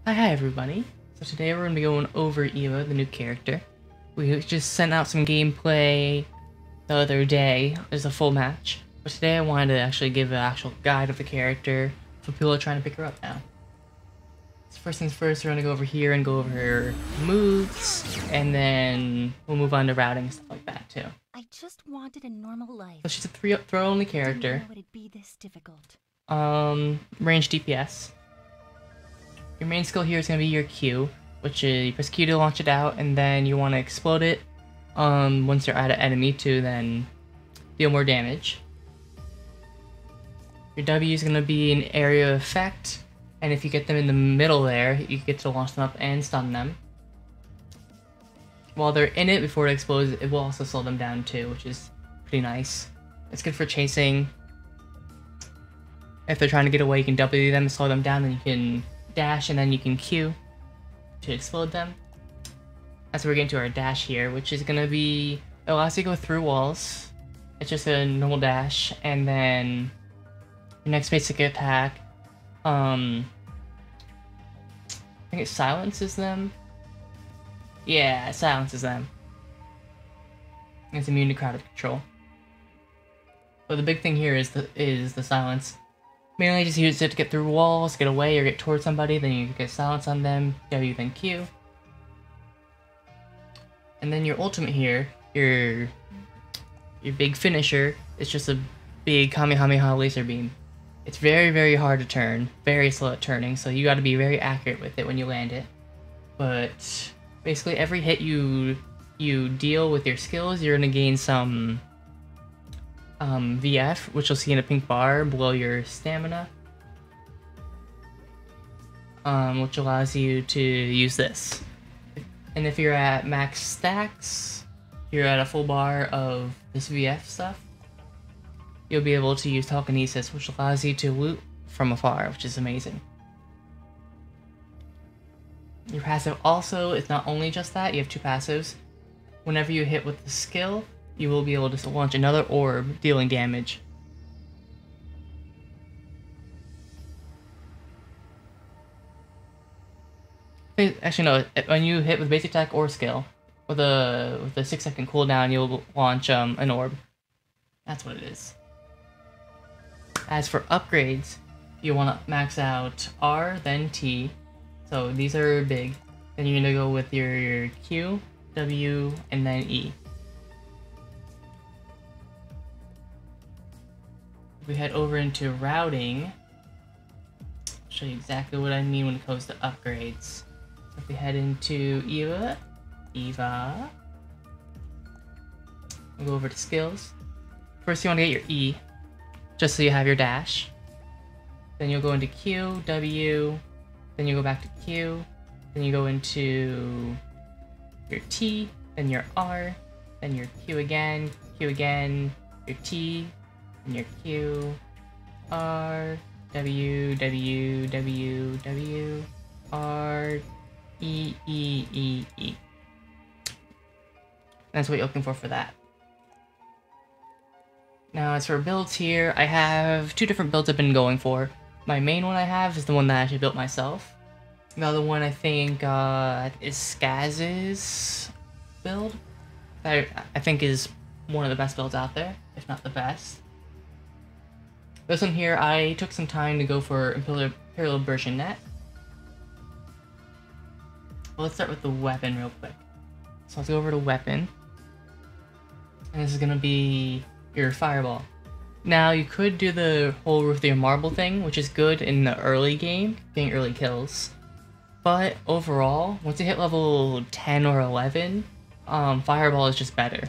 Hi everybody. So today we're going to be going over Eva, the new character. We just sent out some gameplay the other day. There's a full match. But today I wanted to actually give an actual guide of the character for people who are trying to pick her up now. So first things first, we're going to go over here and go over her moves, and then we'll move on to routing and stuff like that too. I just wanted a normal life. So she's a throw-only character. Didn't know it'd be this difficult. Range DPS. Your main skill here is going to be your Q, which is you press Q to launch it out, and then you want to explode it once you're at an enemy to then deal more damage. Your W is going to be an area effect, and if you get them in the middle there, you get to launch them up and stun them. While they're in it before it explodes, it will also slow them down too, which is pretty nice. It's good for chasing. If they're trying to get away, you can W them, slow them down, then you can dash, and then you can Q to explode them. That's where we're getting to our dash here, which is going to be, it allows you to go through walls. It's just a normal dash, and then your next basic attack, I think it silences them. Yeah, it silences them. It's immune to crowd control. But the big thing here is the silence. Mainly just use it to get through walls, get away, or get towards somebody, then you get silence on them, W then Q. And then your ultimate here, your big finisher, is just a big Kamehameha laser beam. It's very, very hard to turn, very slow at turning, so you gotta be very accurate with it when you land it. But basically every hit you deal with your skills, you're gonna gain some VF, which you'll see in a pink bar below your stamina, which allows you to use this. And if you're at max stacks, you're at a full bar of this VF stuff, you'll be able to use telekinesis, which allows you to loot from afar, which is amazing. Your passive also is not only just that, you have two passives. Whenever you hit with the skill, you will be able to launch another orb, dealing damage. Actually, no. When you hit with basic attack or skill, with a 6-second cooldown, you'll launch an orb. That's what it is. As for upgrades, you want to max out R, then T. So these are big. Then you're gonna go with your Q, W, and then E. We head over into routing, I'll show you exactly what I mean when it comes to upgrades. So if we head into Eva, we'll go over to skills. First you want to get your E, just so you have your dash. Then you'll go into Q, W, then you go back to Q, then you go into your T, then your R, then your Q again, your T, and your Q, R, W, W, W, W, R, E, E, E, E. That's what you're looking for that. Now, as for builds here, I have two different builds I've been going for. My main one I have is the one that I actually built myself. The other one I think is Skaz's build. I think is one of the best builds out there, if not the best. This one here, I took some time to go for Imperial version net. Well, let's start with the weapon real quick. So let's go over to weapon. And this is gonna be your fireball. Now, you could do the whole with your marble thing, which is good in the early game, getting early kills. But overall, once you hit level 10 or 11, fireball is just better.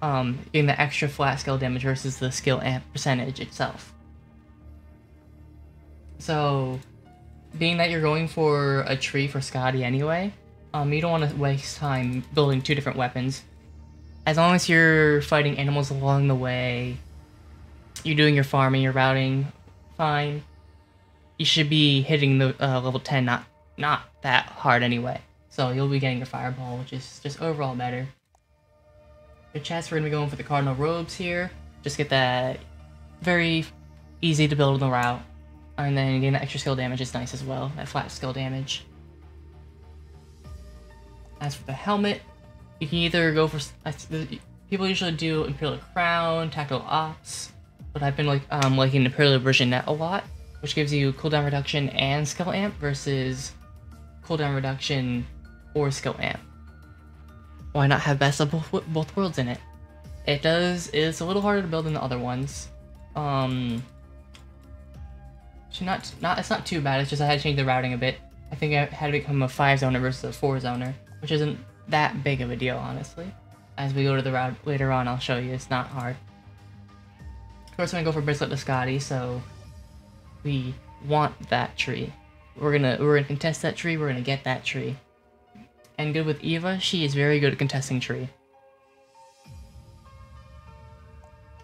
Getting the extra flat skill damage versus the skill amp percentage itself. So, being that you're going for a tree for Scotty anyway, you don't want to waste time building two different weapons. As long as you're fighting animals along the way, you're doing your farming, your routing, fine. You should be hitting the level 10, not that hard anyway. So you'll be getting your fireball, which is just overall better. Your chest, we're going to be going for the cardinal robes here. Just get that very easy to build on the route. And then getting that extra skill damage is nice as well, that flat skill damage. As for the helmet, you can either go for people usually do Imperial Crown, Tactical Ops, but I've been liking Imperial Brigionette a lot, which gives you cooldown reduction and skill amp versus cooldown reduction or skill amp. Why not have best of both worlds in it? It's a little harder to build than the other ones. It's not too bad. It's just I had to change the routing a bit. I think I had to become a 5-zoner versus a 4-zoner, which isn't that big of a deal, honestly. As we go to the route later on, I'll show you. It's not hard. First, I'm gonna go for Bracelet Biscotti, so we want that tree. We're gonna contest that tree. We're gonna get that tree. And good with Eva, she is very good at contesting tree.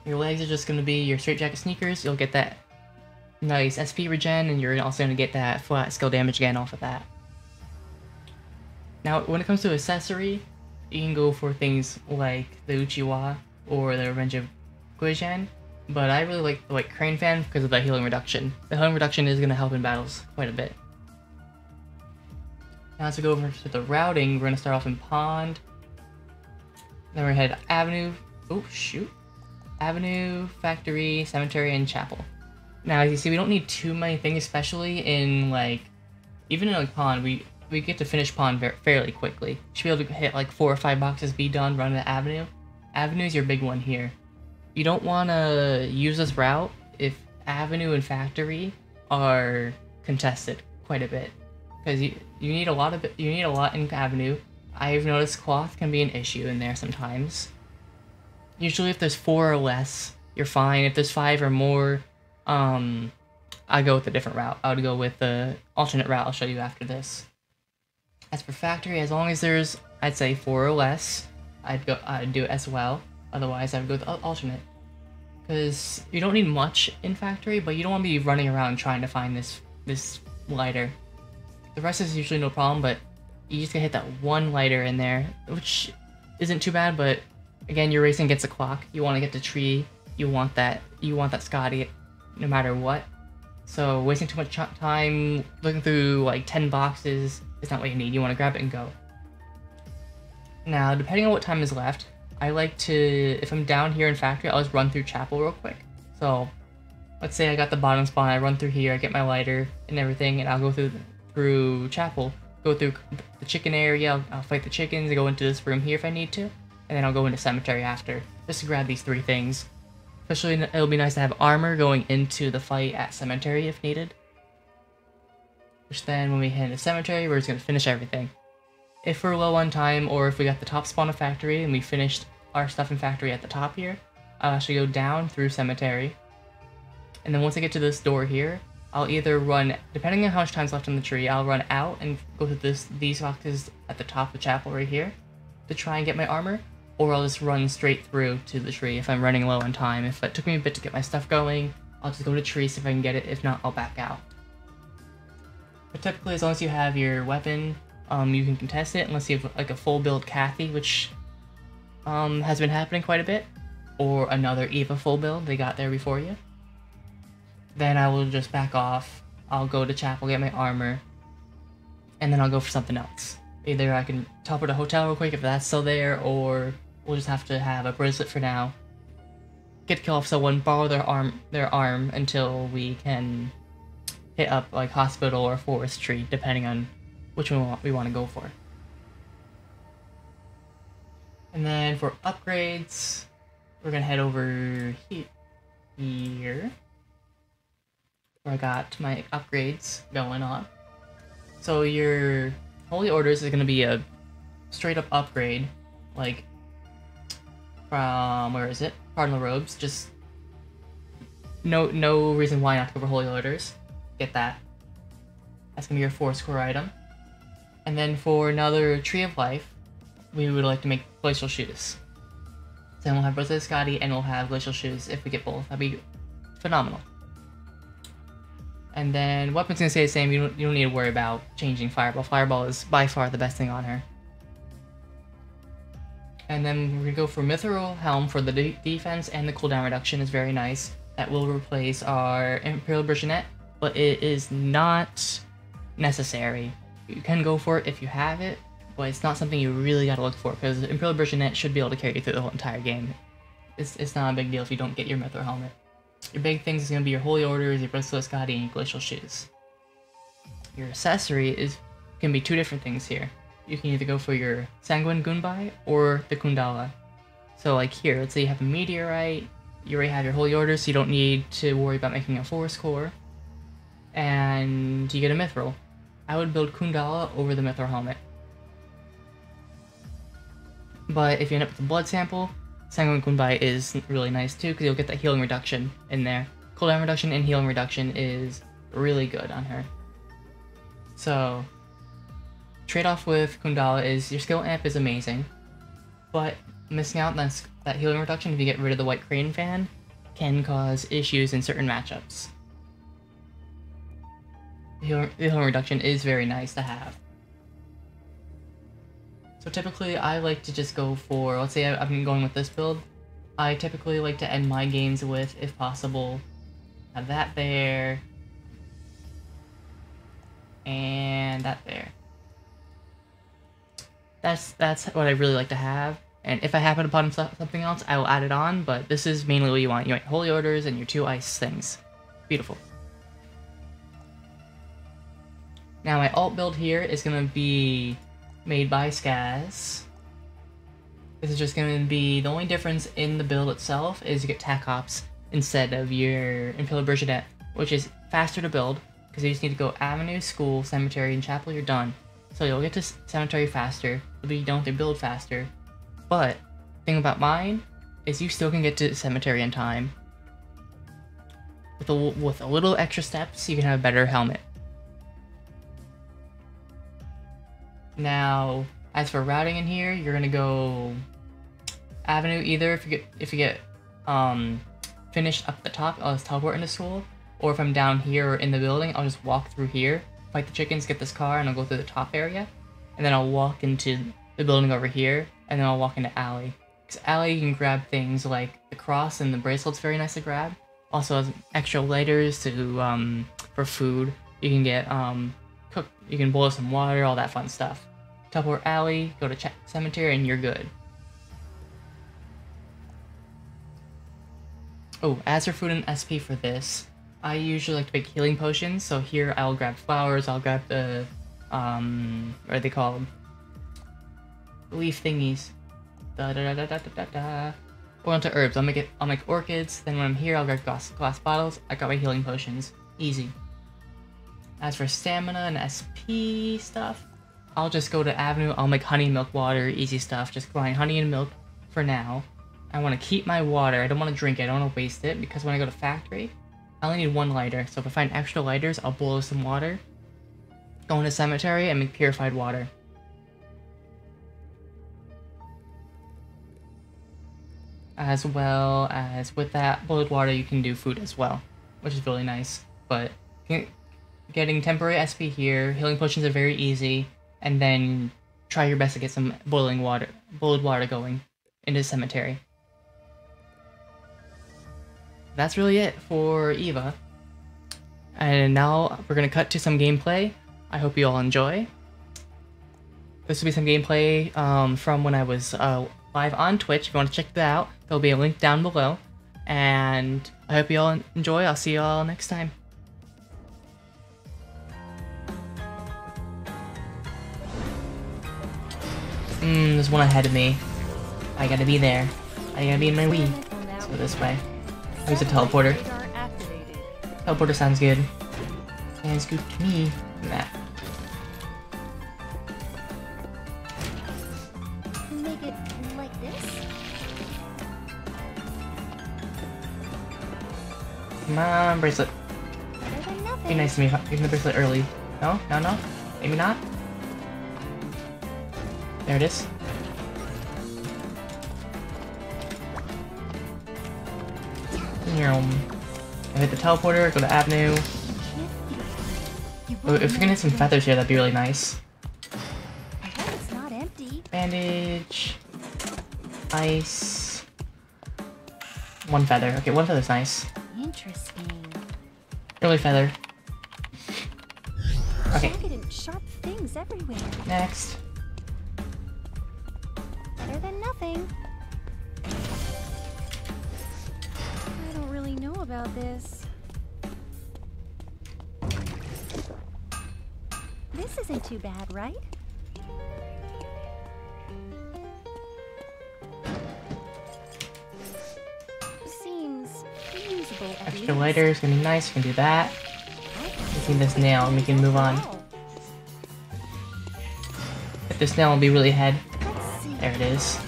Your legs are just gonna be your straight jacket sneakers. You'll get that nice SP regen, and you're also gonna get that flat skill damage again off of that. Now, when it comes to accessory, you can go for things like the Uchiwa or the Revenge of Guizhan, but I really like the Crane Fan because of the healing reduction. The healing reduction is gonna help in battles quite a bit. Now, as we go over to the routing, we're gonna start off in Pond. Then we're gonna head Avenue. Oh shoot! Avenue, Factory, Cemetery, and Chapel. Now, as you see, we don't need too many things, especially in even in Pond, we get to finish Pond fairly quickly. You should be able to hit 4 or 5 boxes, be done, run to Avenue. Avenue is your big one here. You don't want to use this route if Avenue and Factory are contested quite a bit, because you need a lot in Avenue. I've noticed cloth can be an issue in there sometimes. Usually, if there's 4 or less, you're fine. If there's 5 or more, I go with a different route. I would go with the alternate route I'll show you after this. As for Factory, as long as there's, I'd say 4 or less, I'd do it as well. Otherwise, I would go with the alternate. Because you don't need much in Factory, but you don't want to be running around trying to find this lighter. The rest is usually no problem, but you just gotta hit that one lighter in there, which isn't too bad, but again, you're racing against the clock. You want to get the tree. You want that Scotty no matter what. So wasting too much time looking through 10 boxes is not what you need. You want to grab it and go. Now, depending on what time is left, I like to, if I'm down here in Factory, I'll just run through Chapel real quick. So let's say I got the bottom spawn, I run through here, I get my lighter and everything, and I'll go through Chapel, go through the chicken area, I'll fight the chickens, I go into this room here if I need to, and then I'll go into Cemetery after, just to grab these 3 things. Especially, it'll be nice to have armor going into the fight at Cemetery if needed. Which then, when we hit the Cemetery, we're just going to finish everything. If we're low on time, or if we got the top spawn of Factory and we finished our stuff in Factory at the top here, I'll actually go down through Cemetery. And then once I get to this door here, I'll either run, depending on how much time's left on the tree, I'll run out and go to these boxes at the top of Chapel right here to try and get my armor. Or I'll just run straight through to the tree if I'm running low on time. If it took me a bit to get my stuff going, I'll just go to tree, see if I can get it. If not, I'll back out. But typically, as long as you have your weapon, you can contest it, unless you have a full build Kathy, which has been happening quite a bit, or another Eva full build, they got there before you. Then I will just back off, I'll go to Chapel, get my armor, and then I'll go for something else. Either I can teleport to a hotel real quick if that's still there, or we'll just have to have a bracelet for now. Get to kill off someone, borrow their arm until we can hit up hospital or forestry, depending on which one we want to go for. And then for upgrades, we're gonna head over here, where I got my upgrades going on. So your Holy Orders is gonna be a straight up upgrade, from, where is it? Cardinal Robes. Just no reason why not to go for Holy Orders. Get that. That's gonna be your 4-score item. And then for another Tree of Life, we would like to make Glacial Shoes. So then we'll have Bracelet Scotty and we'll have Glacial Shoes if we get both. That'd be phenomenal. And then weapon's gonna stay the same. You don't need to worry about changing Fireball. Fireball is by far the best thing on her. And then we're gonna go for Mithril Helm for the defense, and the cooldown reduction is very nice. That will replace our Imperial Brigionette, but it is not necessary. You can go for it if you have it, but it's not something you really gotta look for, because Imperial Brushnet should be able to carry you through the whole entire game. It's not a big deal if you don't get your Mithril Helmet. Your big things is gonna be your Holy Orders, your Bracelet Scotty, and your Glacial Shoes. Your accessory can be two different things here. You can either go for your Sanguine Gunbai or the Kundala. So like here, let's say you have a Meteorite, you already have your Holy Orders, so you don't need to worry about making a Force Core, and you get a Mithril. I would build Kundala over the Mithril Helmet. But if you end up with a blood sample, Sanguine Gunbai is really nice too, because you'll get that healing reduction in there. Cooldown reduction and healing reduction is really good on her. So, trade-off with Kundala is your skill amp is amazing, but missing out on that healing reduction if you get rid of the White Crane fan can cause issues in certain matchups. The healing reduction is very nice to have. So typically I like to just go for, let's say I've been going with this build, I typically like to end my games with, if possible, have that there, and that there. That's what I really like to have, and if I happen upon something else, I will add it on, but this is mainly what you want. You want your Holy Orders and your 2 ice things. Beautiful. Now my alt build here is going to be made by Skaz. This is just going to be, the only difference in the build itself is you get Tac Ops instead of your Imperial Brushnet, which is faster to build, because you just need to go Avenue, School, Cemetery, and Chapel, you're done. So you'll get to Cemetery faster, you'll be done with your build faster, but the thing about mine is you still can get to Cemetery in time. With a little extra steps, you can have a better helmet. Now, as for routing in here, you're gonna go Avenue either if you get finished up the top, I'll just teleport into school, or if I'm down here or in the building, I'll just walk through here, fight the chickens, get this car, and I'll go through the top area, and then I'll walk into the building over here, and then I'll walk into Alley. Because Alley, you can grab things like the cross and the bracelet's very nice to grab. Also has extra lighters to for food. You can get you can boil some water, all that fun stuff. Teleport Alley, go to Cemetery, and you're good. Oh, as for food and SP for this, I usually like to make healing potions, so here I'll grab flowers, I'll grab the, what are they called? Leaf thingies. Or onto herbs, I'll make orchids, then when I'm here I'll grab glass bottles, I got my healing potions. Easy. As for stamina and SP stuff, I'll just go to Avenue, I'll make honey and milk water, easy stuff, just grind honey and milk for now. I want to keep my water, I don't want to drink it, I don't want to waste it, because when I go to factory, I only need 1 lighter, so if I find extra lighters, I'll boil some water, go into Cemetery, and make purified water. As well as with that boiled water, you can do food as well, which is really nice, but getting temporary SP here, healing potions are very easy, and then try your best to get some boiled water going into Cemetery. That's really it for Eva. And now we're going to cut to some gameplay. I hope you all enjoy. This will be some gameplay from when I was live on Twitch. If you want to check that out, there'll be a link down below. And I hope you all enjoy. I'll see you all next time. There's one ahead of me. I gotta be there. I gotta be in my Wii. Let's go this way. I'll use a teleporter. Teleporter sounds good. Sounds good to me. Nah. Make it like this? Come on, bracelet. Better than nothing. Be nice to me. Give me the bracelet early. No? No, no? Maybe not? There it is. I hit the teleporter, go to Avenue. Oh, if we can hit some feathers here, that'd be really nice. I hope it's not empty. Bandage. Ice. 1 feather. Okay, 1 feather's nice. Interesting. Early feather. Okay. Jagged and sharp things everywhere. Next. nothing. I don't really know about this. This isn't too bad, right? Seems usable at Extra least. lighter is gonna be nice. We can do that. Making this nail, and we can move on. If this nail will be really ahead. Let's see. There it is.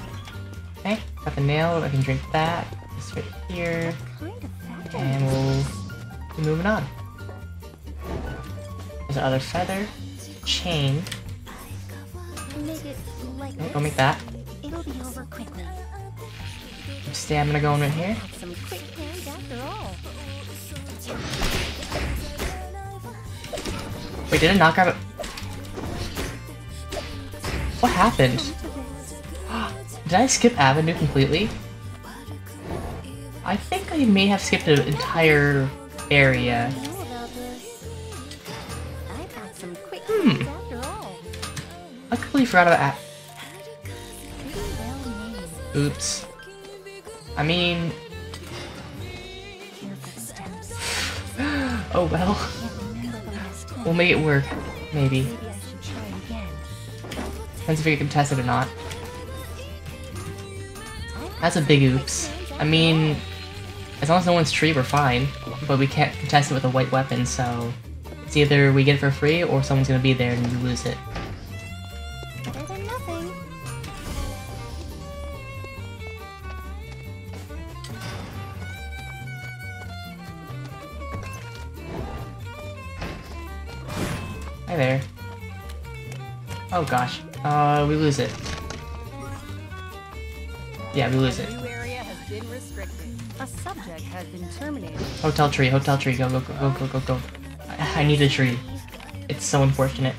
Okay, got the nail. I can drink that. This right here, What kind of feather and is we'll this? be moving on. There's another feather, chain. Make it like Okay, this. go make that. It'll be over quickly. Stamina going right here. Got some quick hands after all. Wait, did I not grab it? What happened? Did I skip Avenue completely? I think I may have skipped an entire area. I know about this. I've got some quick Hmm. hands after all. I completely forgot about Pretty well made. Oops. I mean... Careful steps. Oh well. Can't remember the last time. We'll make it work. Maybe. Maybe I should try again. Depends if we can test it or not. That's a big oops. I mean... As long as no one's tree, we're fine. But we can't contest it with a white weapon, so... It's either we get it for free, or someone's gonna be there and we lose it. Better than nothing. Hi there. Oh gosh. We lose it. Yeah, we lose it. New area has been restricted. A subject has been terminated. Hotel tree, go, go. I need a tree. It's so unfortunate.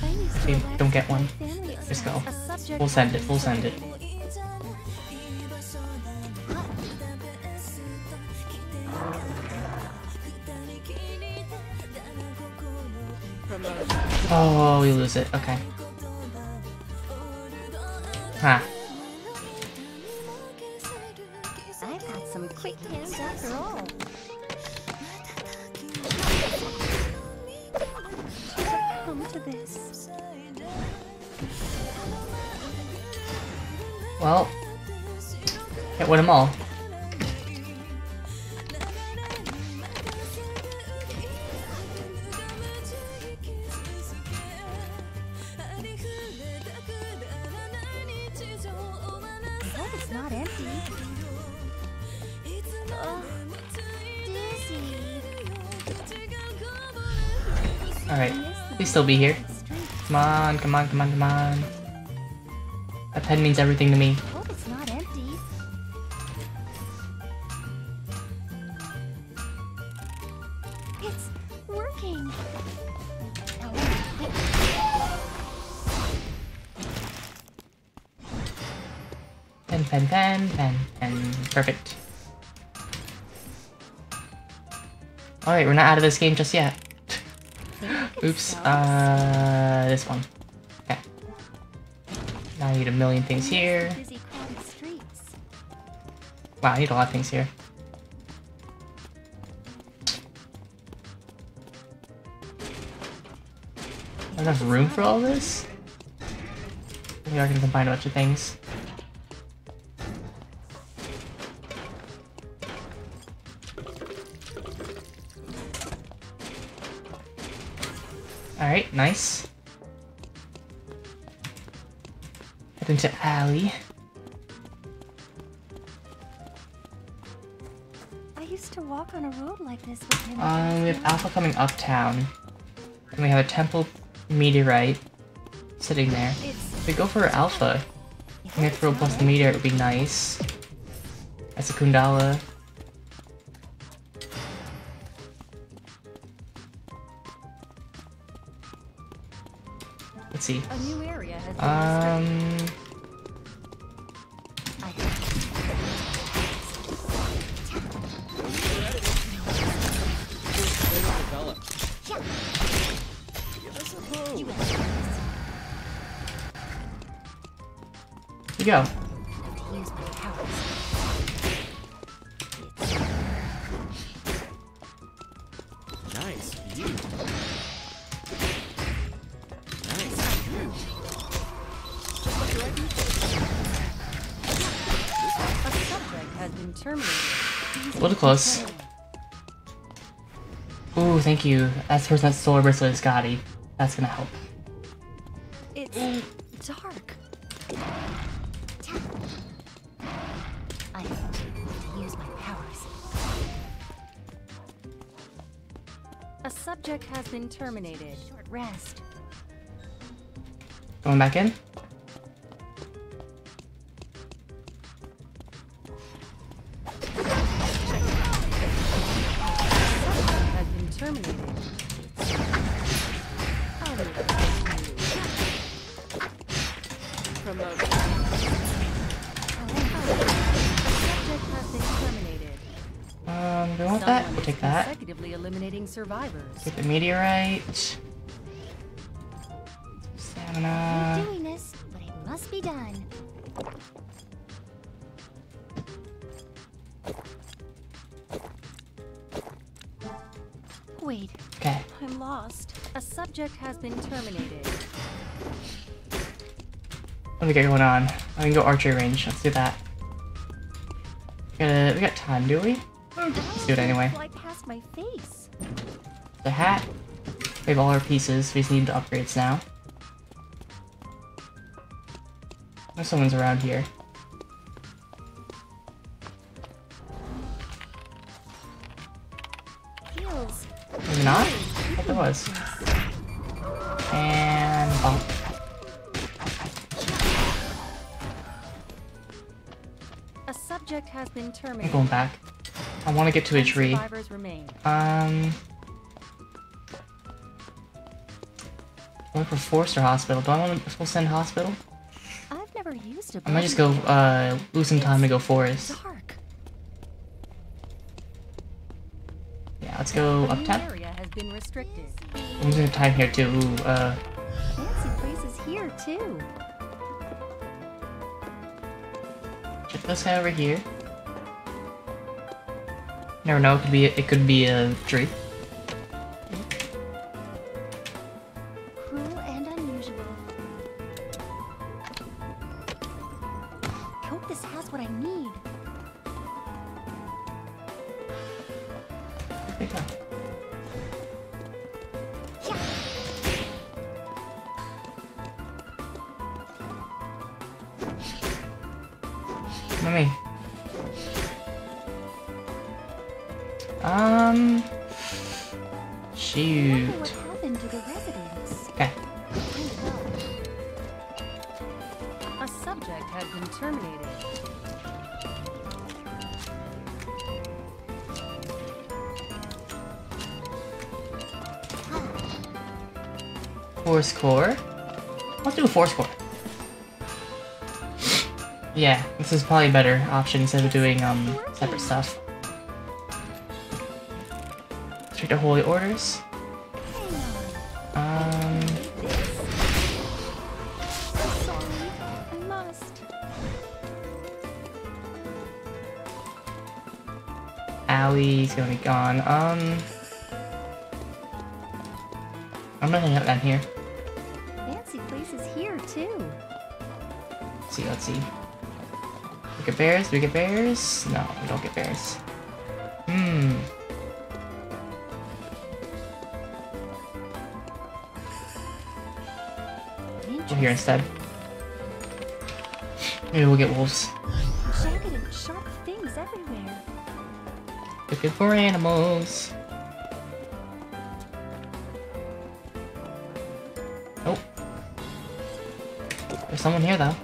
I used to We relax don't get with one. my family at Just go. a subject We'll send it, we'll send it. Promotion. Oh, we lose it. Okay. Huh. I've got some quick hands after all. Come to this. Well, can't win them all. I hope it's not empty. Ugh, dizzy. Alright, please still be here. Come on, come on, come on, come on. That pen means everything to me. Hope it's not empty. It's working. Now, Pen, pen, pen, pen, pen. Perfect. Alright, we're not out of this game just yet. Oops, this one. Okay. Now I need a million things here. busy crowded streets. Wow, I need a lot of things here. Enough room for all this? We are gonna combine a bunch of things. Alright, nice. Head into alley. I used to walk on a road like this with him. We have Alpha coming uptown. And we have a temple meteorite sitting there. If we go for Alpha, and we throw plus the meteorite would be nice. That's a Kundala. Let's see. A new area has been restricted. Here you go. to use my powers. Nice. You. Nice. You. A subject has been terminated. A little close. Ooh, thank you. That's the person that stole our bracelet, Scotty. That's gonna help. It's dark. I have to use my powers. A subject has been terminated. Short rest. Going back in? Has been terminated. I'll leave it to you. Promotion. A subject has been terminated. Do we want that? Someone We'll is take that. consecutively eliminating survivors. Get the meteorite. I'm Stamina. doing this, but it must be done. Wait, Okay. I'm lost. A subject has been terminated. What do we got going on? I can go archery range. Let's do that. We got time, do we? Let's do it anyway. Fly past my face. The hat. We have all our pieces. We just need the upgrades now. There's someone's around here. heals. Maybe not? I thought there was. And bump. A subject has been I'm terminated. going back. I want to get to a 10 tree. survivors remain. Going for Forest or Hospital. Do I want to full send Hospital? I've never used a I might just go, lose some time to go Forest. dark. Yeah, let's go A up new 10. area has been restricted. I'm losing time here too. Ooh, Fancy places here too. check this guy over here. Never know, it could be a tree. Cruel and unusual. I hope this has what I need. There you go. Come on me. I wonder what Shoot. happened to the residents. Okay. A subject has been terminated. Force core. Let's do a force core. Yeah, this is probably a better option instead of doing separate stuff. Straight to Holy Orders. Sorry, I must. Allie's gonna be gone. I'm gonna hang out down here. Fancy places here too. Let's see. We get bears? Do we get bears? No, we don't get bears. We're here instead. Maybe we'll get wolves. Jagged and sharp things everywhere. Looking for animals. Nope. There's someone here though.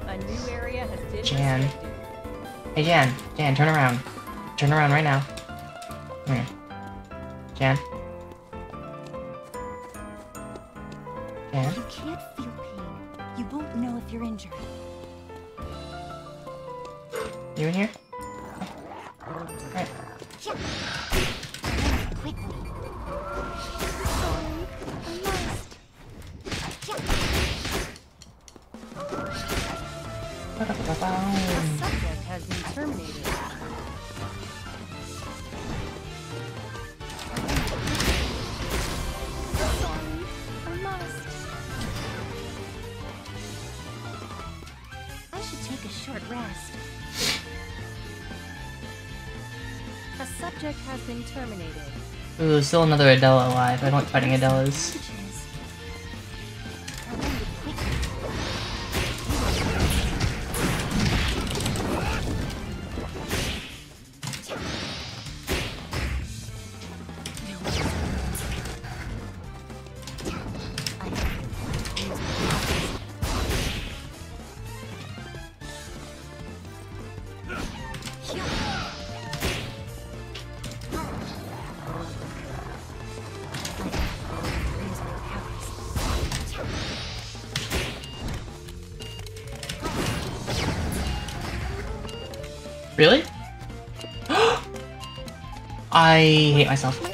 A new area has been Jan. restricted. Hey Jan, Jan, turn around. Turn around right now. Come here. Jan. Jan. You can't feel pain. You won't know if you're injured. You in here? Alright. Quickly. A subject has been terminated. I must. I should take a short rest. A subject has been terminated. Ooh, still another Adela alive. I don't like fighting Adelas. Messages. I wonder quickly. Really? I hate myself.